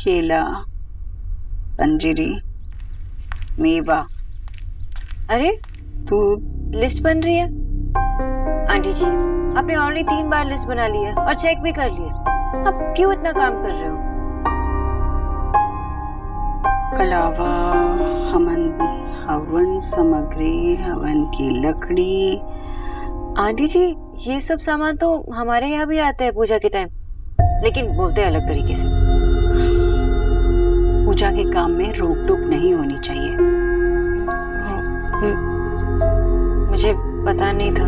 केला, पंजीरी, मेवा। अरे तू लिस्ट बन रही है आंटी जी। आपने ऑलरेडी 3 बार लिस्ट बना ली है और चेक भी कर लिया। आप क्यों इतना काम कर रहे हो? कलावा, हवन सामग्री, हवन की लकड़ी। आंटी जी ये सब सामान तो हमारे यहाँ भी आता है पूजा के टाइम, लेकिन बोलते हैं अलग तरीके से। पूजा के काम में रोक टोक नहीं होनी चाहिए। मुझे पता नहीं था।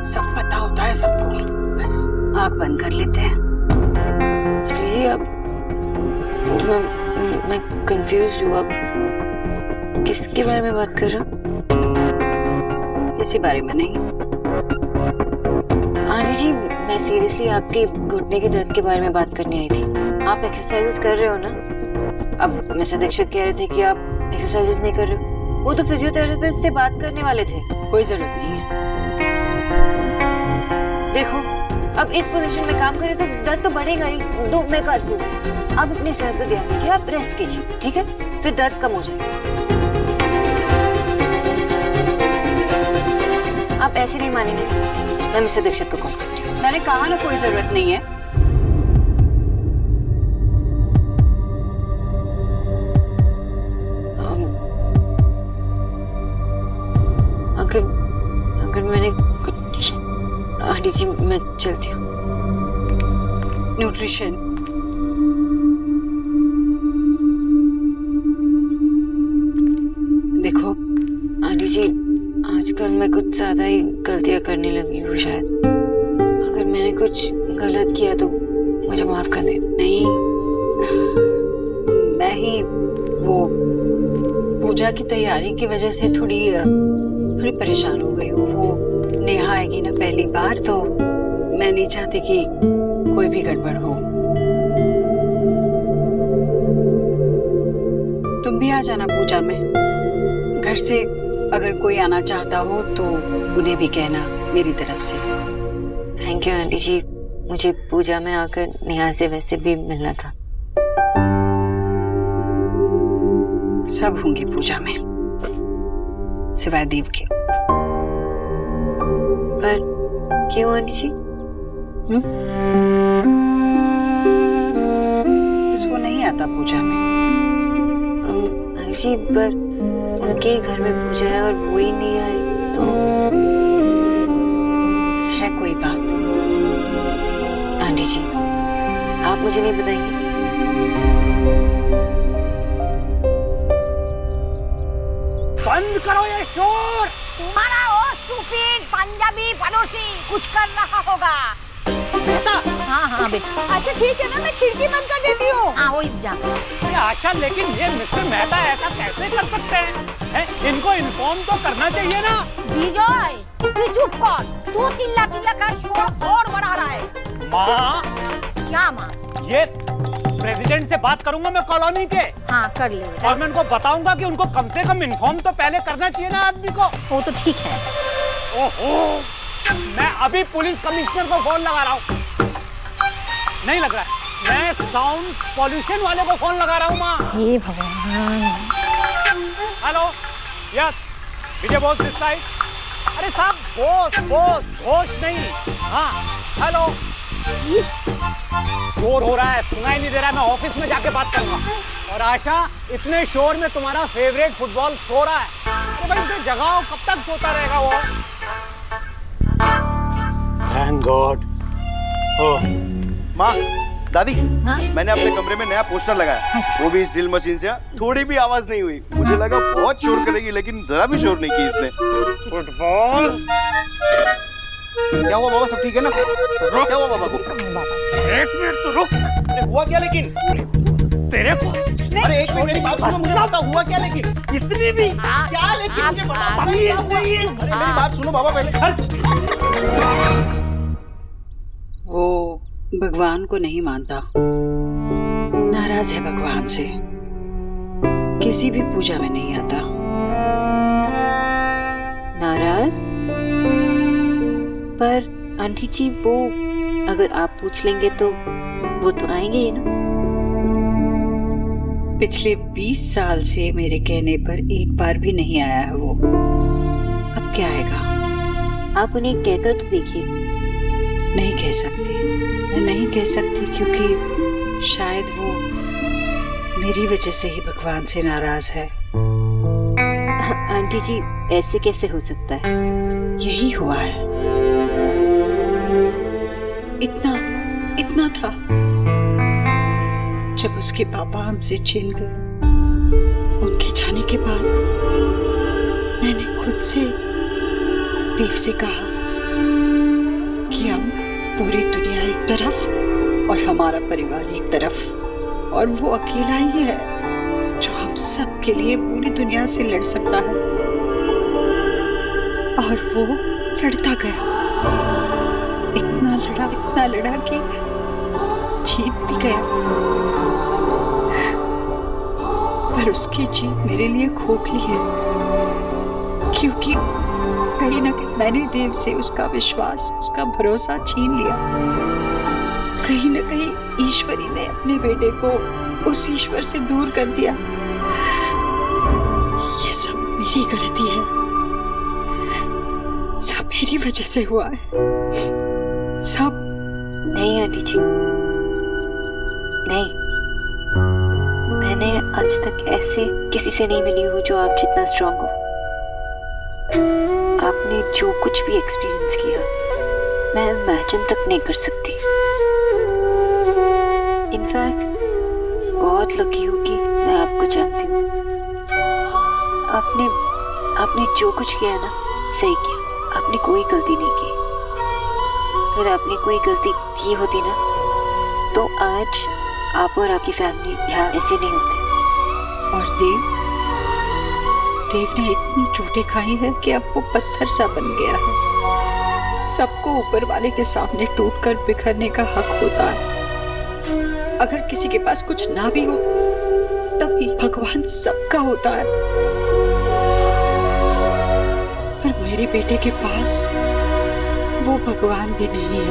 सब पता होता है सबको, बस आंख बंद कर लेते हैं। जी अब मैं कंफ्यूज हूँ। अब किसके बारे में बात कर रहे हो? इसी बारे में नहीं। आंटी जी मैं सीरियसली आपके घुटने के दर्द के बारे में बात करने आई थी। आप एक्सरसाइजेस कर रहे हो ना? अब मिस्टर दीक्षित कह रहे थे कि आप एक्सरसाइजेस नहीं कर रहे हो। वो तो फिजियोथेरेपिस्ट से बात करने वाले थे। कोई जरूरत नहीं है। देखो अब इस पोजीशन में काम करें तो दर्द तो बढ़ेगा ही। तो मैं करती हूँ, आप अपनी सेहत पे ध्यान दीजिए, आप रेस्ट कीजिए, ठीक है? फिर दर्द कम हो जाएगा। आप ऐसे नहीं मानेंगे, मैं मिस्टर दीक्षित को कॉल करती हूँ। मैंने कहा ना कोई जरूरत नहीं है। अगर मैंने कुछ आंटी जी मैं चलती हूँ। न्यूट्रिशन देखो आंटी जी आजकल मैं कुछ ज्यादा ही गलतियां करने लगी हूँ शायद। अगर मैंने कुछ गलत किया तो मुझे माफ कर दे। नहीं, मैं ही वो पूजा की तैयारी की वजह से थोड़ी परेशान हो गई हूँ। वो नेहा आएगी ना पहली बार, तो मैं नहीं चाहती कि कोई भी गड़बड़ हो। तुम भी आ जाना पूजा में। घर से अगर कोई आना चाहता हो तो उन्हें भी कहना मेरी तरफ से। थैंक यू आंटी जी, मुझे पूजा में आकर नेहा से वैसे भी मिलना था। सब होंगे पूजा में सिवाय देव के। पर क्यों आंटी जी? इसको नहीं आता पूजा में। आंटी जी पर उनके ही घर में पूजा है और वो ही नहीं आए तो है कोई बात? आंटी जी आप मुझे नहीं बताएंगे? बंद करो ये शोर। तुम्हारा वो स्टूपिड पंजाबी पड़ोसी कुछ कर रहा होगा। बेटा। हाँ हाँ बेटा। अच्छा ठीक है ना, मैं खिड़की बंद कर देती हूँ। हाँ वो जा। आशा लेकिन ये मिस्टर मेहता ऐसा कैसे कर सकते हैं? इनको इन्फॉर्म तो करना चाहिए ना। विजय तू चुप कर, तू चिल्ला चिल्ला कर शोर और बढ़ा रहा है। माँ। क्या माँ? ये प्रेसिडेंट से बात करूंगा मैं कॉलोनी के। हाँ कर ले। और मैं उनको बताऊंगा कि उनको कम से कम इन्फॉर्म तो पहले करना चाहिए ना आदमी को। वो तो ठीक है। ओहो, मैं अभी पुलिस कमिश्नर को फोन लगा रहा हूँ। नहीं लग रहा है, मैं साउंड पॉल्यूशन वाले को फोन लगा रहा हूँ माँ। हे भगवान। Hello, yes, Vijay Bose this side. अरे साहब बोस होश नहीं। हाँ हेलो, शोर हो रहा है, सुनाई नहीं दे रहा है, मैं ऑफिस में जाके बात करूंगा। और आशा इतने शोर में तुम्हारा फेवरेट फुटबॉल सो रहा है। अरे भाई इसे जगाओ, कब तक सोता रहेगा वो? Thank God. माँ, दादी, हाँ? मैंने अपने कमरे में नया पोस्टर लगाया। अच्छा। वो भी इस ड्रिल मशीन से। थोड़ी भी आवाज नहीं हुई। मुझे लगा बहुत शोर करेगी, लेकिन जरा भी शोर नहीं की इसने। फुटबॉल। क्या हुआ बाबा, सब ठीक है ना? क्या हुआ बाबा को? एक मिनट तो रुक। अरे हुआ क्या लेकिन? तेरे को अरे एक मिनट मेरी बात सुनो, मुझे पता हुआ क्या लेकिन? कितनी भी क्या लेकिन मुझे बता। मेरी बात सुनो बाबा पहले। वो भगवान को नहीं मानता, नाराज है भगवान से, किसी भी पूजा में नहीं आता। नाराज? पर आंटी जी वो अगर आप पूछ लेंगे तो वो तो आएंगे ही ना। पिछले 20 साल से मेरे कहने पर एक बार भी नहीं आया है वो। अब क्या आएगा? आप उन्हें कहकर तो देखिए। नहीं कह सकती, मैं नहीं कह सकती, क्योंकि शायद वो मेरी वजह से ही भगवान से नाराज है। आंटी जी, ऐसे कैसे हो सकता है? यही हुआ है। इतना था जब उसके पापा हमसे छिन गए। उनके जाने के बाद मैंने खुद से देव से कहा कि अब पूरी दुनिया एक तरफ और हमारा परिवार एक तरफ, और वो अकेला ही है जो हम सब के लिए पूरी दुनिया से लड़ सकता है। और वो लड़ता गया, इतना लड़ा कि जीत भी गया। पर उसकी जीत मेरे लिए खोखली है, क्योंकि कहीं ना कहीं मैंने देव से उसका विश्वास, उसका भरोसा छीन लिया। कहीं ना कहीं ईश्वरी ने अपने बेटे को उस ईश्वर से दूर कर दिया। ये सब मेरी गलती है, सब मेरी वजह से हुआ है, सब। नहीं आंटी जी, नहीं। मैंने आज तक ऐसे किसी से नहीं मिली हूँ जो आप जितना स्ट्रांग हो। आपने जो कुछ भी एक्सपीरियंस किया, मैं इमेजिन तक नहीं कर सकती। इनफैक्ट बहुत लकी हूँ कि मैं आपको जानती हूँ। आपने जो कुछ किया ना, सही किया। आपने कोई गलती नहीं की। अगर आपने कोई गलती की होती ना, तो आज आप और आपकी फैमिली यहाँ ऐसे नहीं होते। और देव ने इतनी चोटें खाई है कि अब वो पत्थर सा बन गया है। सबको ऊपर वाले के सामने टूटकर बिखरने का हक होता है। अगर किसी के पास कुछ ना भी हो, तब भी भगवान सबका होता है। पर मेरे बेटे के पास वो भगवान भी नहीं है।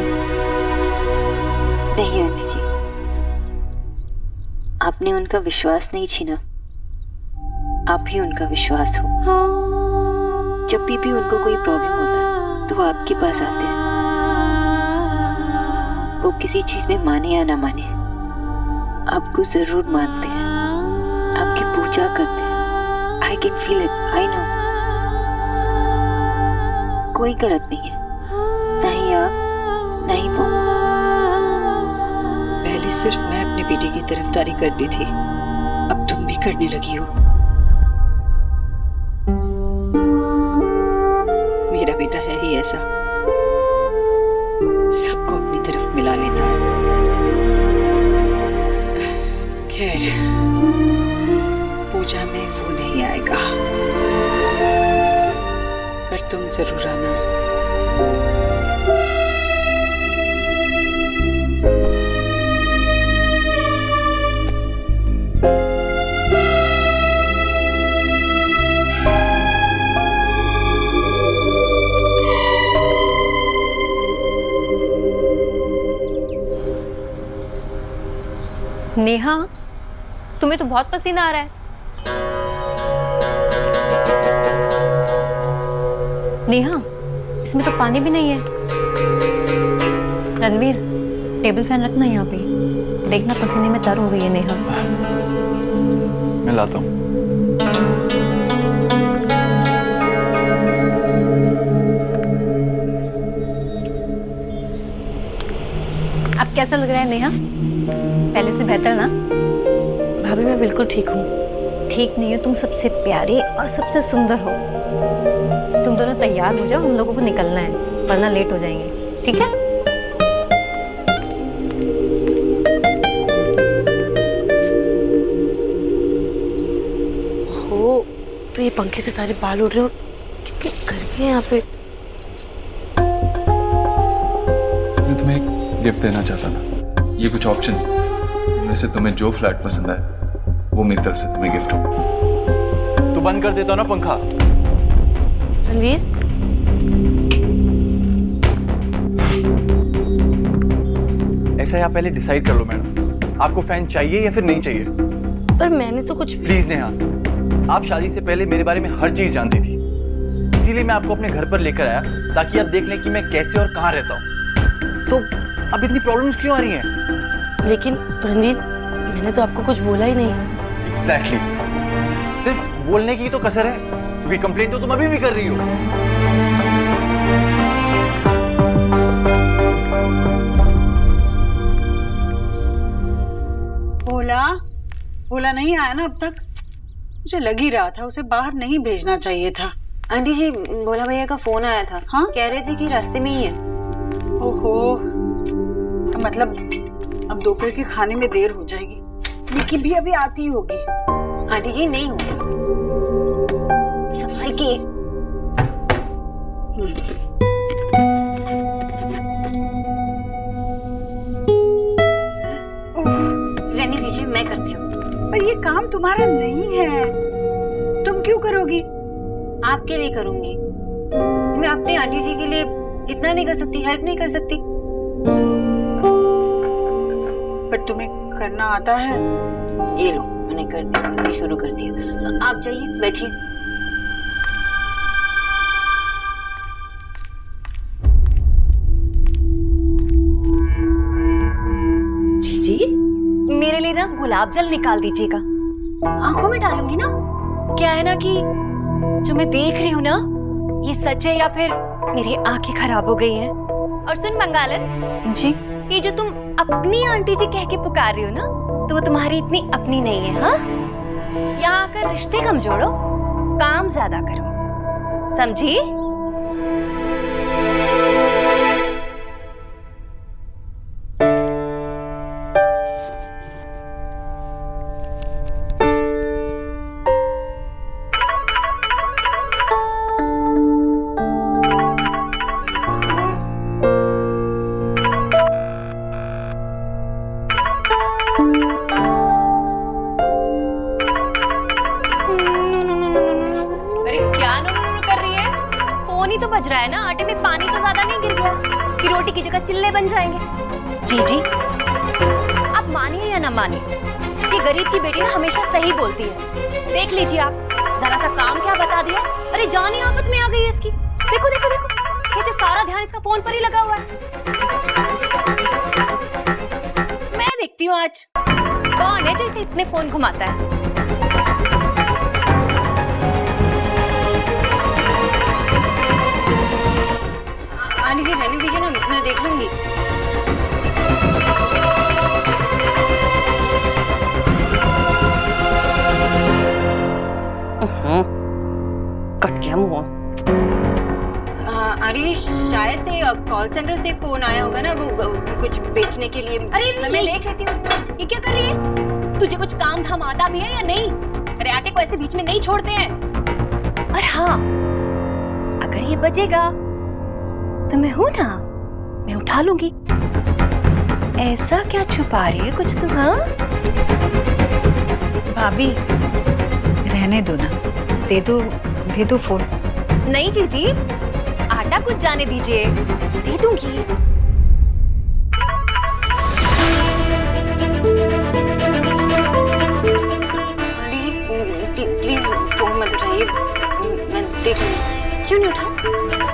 नहीं आंटी जी, आपने उनका विश्वास नहीं छीना, आप ही उनका विश्वास हो। जब भी उनको कोई प्रॉब्लम होता है तो वो आपके पास आते हैं। वो किसी चीज में माने या ना माने, आपको जरूर मानते हैं, आपकी पूजा करते हैं। I can feel it, I know. कोई गलत नहीं है, ना ही आप ना ही वो। पहले सिर्फ मैं अपने बेटे की तरफदारी करती थी, अब तुम भी करने लगी हो। मेरा बेटा है ही ऐसा, सबको अपनी तरफ मिला लेता है। खैर, पूजा में वो नहीं आएगा, पर तुम जरूर आना। नेहा, तुम्हें तो बहुत पसीना आ रहा है। नेहा, इसमें तो पानी भी नहीं है। रणवीर, टेबल फैन रखना यहाँ पे। देखना पसीने में तर हो गई है नेहा। मैं लाता हूँ। अब कैसा लग रहा है नेहा? पहले से बेहतर ना? भाभी मैं बिल्कुल ठीक हूँ। ठीक नहीं हो, तुम सबसे प्यारी और सबसे सुंदर हो। तुम दोनों तैयार हो जाओ, हम लोगों को निकलना है, वरना लेट हो जाएंगे। ठीक है? हो तो ये पंखे से सारे बाल उड़ रहे हो, कितनी गर्मी है यहाँ पे। मैं तुम्हें एक गिफ्ट देना चाहता था। ये कुछ ऑप्शंस, इनमें से तुम्हें जो फ्लैट पसंद है वो मेरी तरफ से तुम्हें गिफ्ट हो। तो बंद कर देता हूं ना पंखा। रणवीर, ऐसा है, आप पहले डिसाइड कर लो मैडम, आपको फैन चाहिए या फिर नहीं चाहिए। पर मैंने तो कुछ प्लीज नेहा, आप शादी से पहले मेरे बारे में हर चीज जानती थी, इसीलिए मैं आपको अपने घर पर लेकर आया ताकि आप देख लें कि मैं कैसे और कहाँ रहता हूँ। तो अब इतनी प्रॉब्लम्स क्यों आ रही हैं? लेकिन रणवीर, मैंने तो आपको कुछ बोला ही नहीं। एग्जैक्टली, सिर्फ बोलने की तो कसर है, क्योंकि कंप्लेंट तो तुम अभी भी कर रही हो। भोला नहीं आया ना अब तक? मुझे लग ही रहा था उसे बाहर नहीं भेजना चाहिए था। आंटी जी, भोला भैया का फोन आया था। हाँ? कह रहे थे कि रास्ते में ही है। ओहो, इसका मतलब अब दोपहर के खाने में देर हो जाएगी। निकी भी अभी आती होगी। आंटी जी नहीं होगा, संभाल के। रहने दीजिए, मैं करती हूँ। पर ये काम तुम्हारा नहीं है, तुम क्यों करोगी? आपके लिए करूंगी। मैं अपनी आंटी जी के लिए इतना नहीं कर सकती, हेल्प नहीं कर सकती। पर तुम्हें करना आता है। ये लो, मैंने कर दिया, करनी शुरू कर दिया। आप जाइए, बैठिए। जीजी, मेरे लिए ना गुलाब जल निकाल दीजिएगा, आंखों में डालूंगी ना। क्या है ना कि जो मैं देख रही हूँ ना, ये सच है या फिर मेरी आंखें खराब हो गई हैं। और सुन मंगालन जी, ये जो तुम अपनी आंटी जी कह के पुकार रही हो ना, तो वो तुम्हारी इतनी अपनी नहीं है। हाँ, यहाँ आकर रिश्ते कम जोड़ो, काम ज्यादा करो, समझी? तो बज रहा है ना, आटे में पानी तो ज्यादा नहीं गिर गया कि रोटी की जगह चिल्ले बन जाएंगे। जीजी, आप मानिए या ना मानिए, ये गरीब की बेटी ना हमेशा सही बोलती है। देख लीजिए आप, जरा सा काम क्या बता दिया, अरे जान ही आफत में आ गई है इसकी। देखो देखो देखो, कैसे सारा ध्यान इसका फोन पर ही लगा हुआ है। मैं देखती हूँ आज कौन है जो इसे इतने फोन घुमाता है। आंटी जी रहने दीजिए ना, मैं देख लूंगी। कट गया मुंह। आंटी जी, शायद से कॉल सेंटर से फोन आया होगा ना, वो कुछ बेचने के लिए। अरे मैं देख लेती हूँ। ये क्या कर रही है? तुझे कुछ काम धाम आता भी है या नहीं? अरे आटे को ऐसे बीच में नहीं छोड़ते हैं। और हाँ, अगर ये बजेगा तो मैं हूं ना, मैं उठा लूंगी। ऐसा क्या छुपा रही है कुछ तुम? हाँ भाभी, रहने दो ना, दे दो फोन। नहीं जीजी, आटा कुछ जाने दीजिए, दे दूंगी। आंटी जी प्लीज फोन मत उठाइए, मैं देख लूंगी। क्यों नहीं उठाऊं?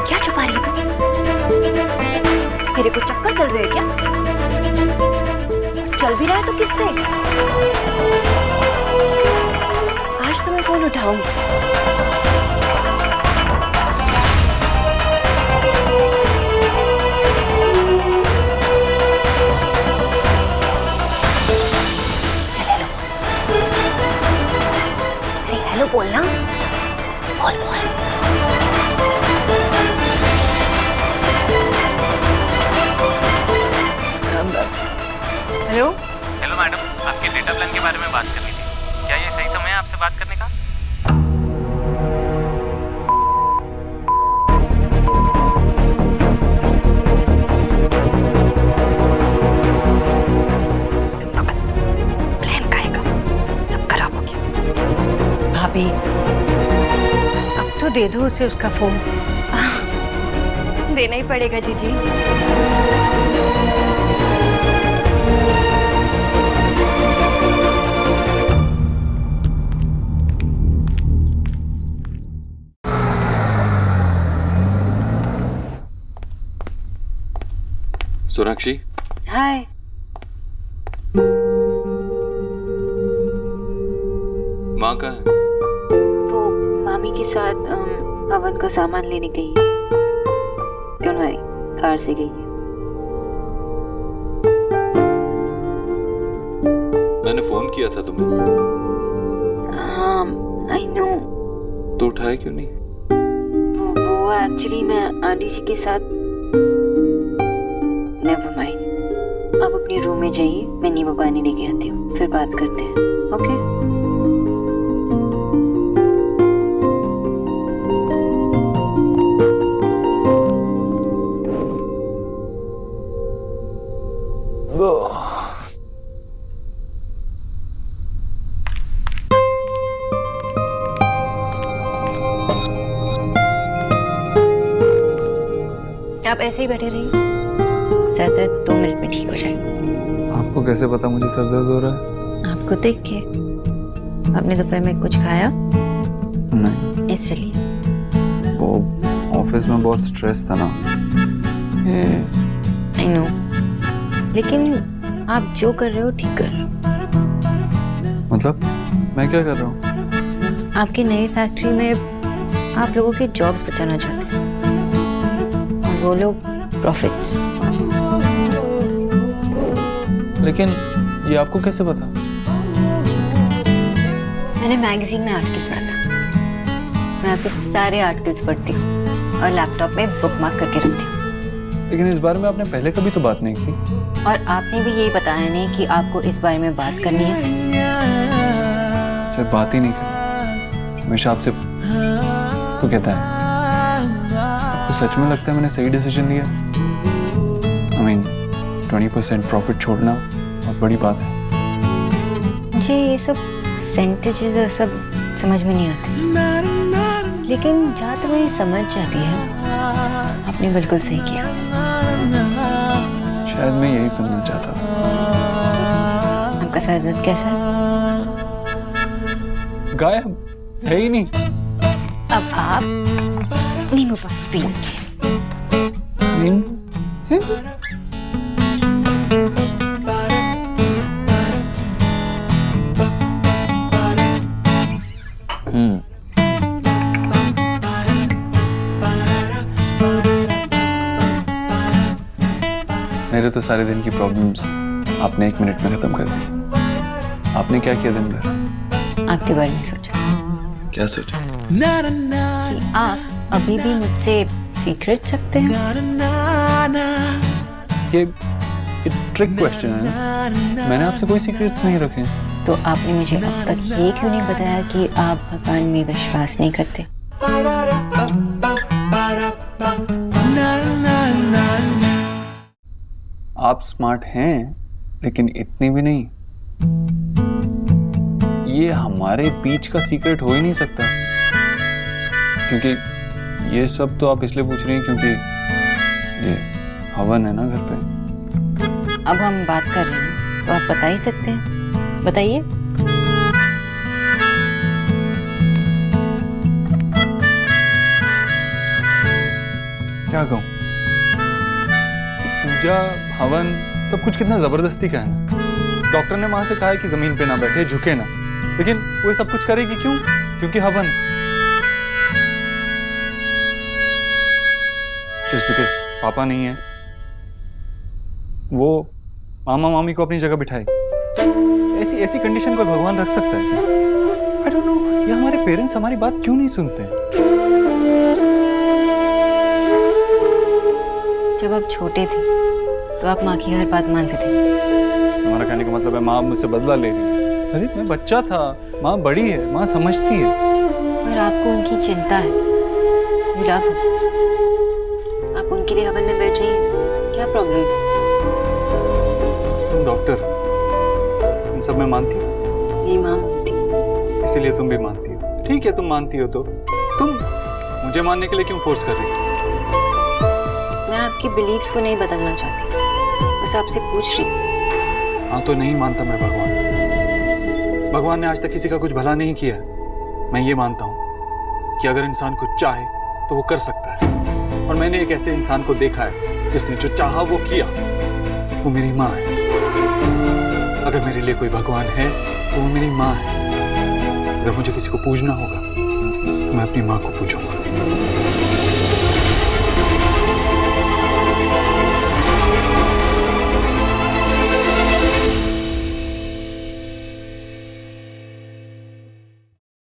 क्या छुपा रही है तुम? मेरे को चक्कर चल रहे हैं क्या? चल भी रहा है तो किससे? आज तो मैं फोन उठाऊंगी। हेलो बोलना, बोल बोल। हेलो हेलो मैडम, आपके डेटा प्लान के बारे में बात करनी थी। क्या ये सही समय है आपसे बात करने का? प्लान खाएगा, सब खराब हो गया। भाभी, अब तो दे दो उसे उसका फोन। देना ही पड़ेगा जीजी। सोनाक्षी, हाय। माँ कहाँ है? वो मामी के साथ हवन का सामान लेने गई है। डोंट वरी, कार से गई है। मैंने फोन किया था तुम्हें। हाँ, आई नो। तो उठाया क्यों नहीं? वो एक्चुअली मैं आंटी जी के साथ। नेवर माइंड, आप अपने रूम में जाइए, मैं नींबू पानी लेके आती हूँ, फिर बात करते हैं। ओके? आप ऐसे ही बैठे रहिए, सर दर्द 2 मिनट में ठीक हो जाएगा। आपको कैसे पता मुझे सर दर्द हो रहा है? आपको देख के। आपने दोपहर में कुछ खाया? नहीं। इसलिए। वो ऑफिस में बहुत स्ट्रेस था ना। आई नो, लेकिन आप जो कर रहे हो ठीक कर रहे हो। मतलब मैं क्या कर रहा हूँ? आपकी नई फैक्ट्री में आप लोगों के जॉब्स बचाना चाहते हैं, और वो लोग प्रॉफिट्स। लेकिन ये आपको कैसे पता? मैंने मैगजीन में आर्टिकल पढ़ा था। मैं आपके सारे आर्टिकल्स पढ़ती हूँ और लैपटॉप में बुकमार्क करके रखती हूँ। लेकिन इस बारे में आपने पहले कभी तो बात नहीं की। और आपने भी यही बताया नहीं कि आपको इस बारे में बात करनी है। सिर्फ बात ही नहीं की, हमेशा आपसे तो कहता है। आपको सच में लगता है मैंने सही डिसीजन लिया? I mean, 20% प्रॉफिट छोड़ना बहुत बड़ी बात है। मुझे ये सब परसेंटेजेस और सब समझ में नहीं आते, लेकिन जहाँ तक मेरी समझ जाती है, आपने बिल्कुल सही किया। शायद मैं यही सुनना चाहता था। आपका सर दर्द कैसा है? गायब है ही नहीं। अब आप नींबू पानी पिएंगे। मेरे तो सारे दिन की प्रॉब्लम्स आपने 1 मिनट में खत्म कर दी। आपने क्या किया दिन भर? आपके बारे में सोचा। क्या सोचा? कि आप अभी भी मुझसे सीक्रेट्स रखते हैं। ये ट्रिक क्वेश्चन है ना? मैंने आपसे कोई सीक्रेट्स नहीं रखे। तो आपने मुझे अब तक ये क्यों नहीं बताया कि आप भगवान में विश्वास नहीं करते? आप स्मार्ट हैं, लेकिन इतनी भी नहीं। ये हमारे बीच का सीक्रेट हो ही नहीं सकता, क्योंकि ये सब तो आप इसलिए पूछ रही हैं क्योंकि ये हवन है ना घर पे। अब हम बात कर रहे हैं तो आप बता ही सकते हैं, बताइए। क्या कहूँ? पूजा, हवन, सब कुछ कितना जबरदस्ती का है ना। डॉक्टर ने वहां से कहा है कि जमीन पे ना बैठे, झुके ना, लेकिन वो सब कुछ करेगी क्यों? क्योंकि हवन। जस्ट बिकॉज पापा नहीं है, वो मामा मामी को अपनी जगह बिठाए। ऐसी कंडीशन को भगवान रख सकता है? आई डोंट नो, ये हमारे पेरेंट्स हमारी बात क्यों नहीं सुनते? जब आप छोटे थे तो आप माँ की हर बात मानते थे। हमारा कहने का मतलब है माँ मुझसे बदला ले रही है। अरे मैं बच्चा था, माँ बड़ी है, माँ समझती है। और आपको उनकी चिंता है। You love her. आप उनके लिए हवन में बैठ जाइए, क्या प्रॉब्लम है? तुम डॉक्टर, इन सब में मानती हो? मेरी माँ मानती। इसीलिए तुम भी मानती हो। ठीक है, तुम मानती हो तो तुम मुझे मानने के लिए क्यों फोर्स कर रही हो? मैं आपकी बिलीव्स को नहीं बदलना चाहती, बस आपसे पूछ रही हूँ। हाँ, तो नहीं मानता मैं भगवान ने आज तक किसी का कुछ भला नहीं किया। मैं ये मानता हूँ कि अगर इंसान कुछ चाहे तो वो कर सकता है, और मैंने एक ऐसे इंसान को देखा है जिसने जो चाहा वो किया। वो मेरी माँ है। अगर मेरे लिए कोई भगवान है तो वो मेरी माँ है। अगर मुझे किसी को पूजना होगा तो मैं अपनी माँ को पूजूंगा।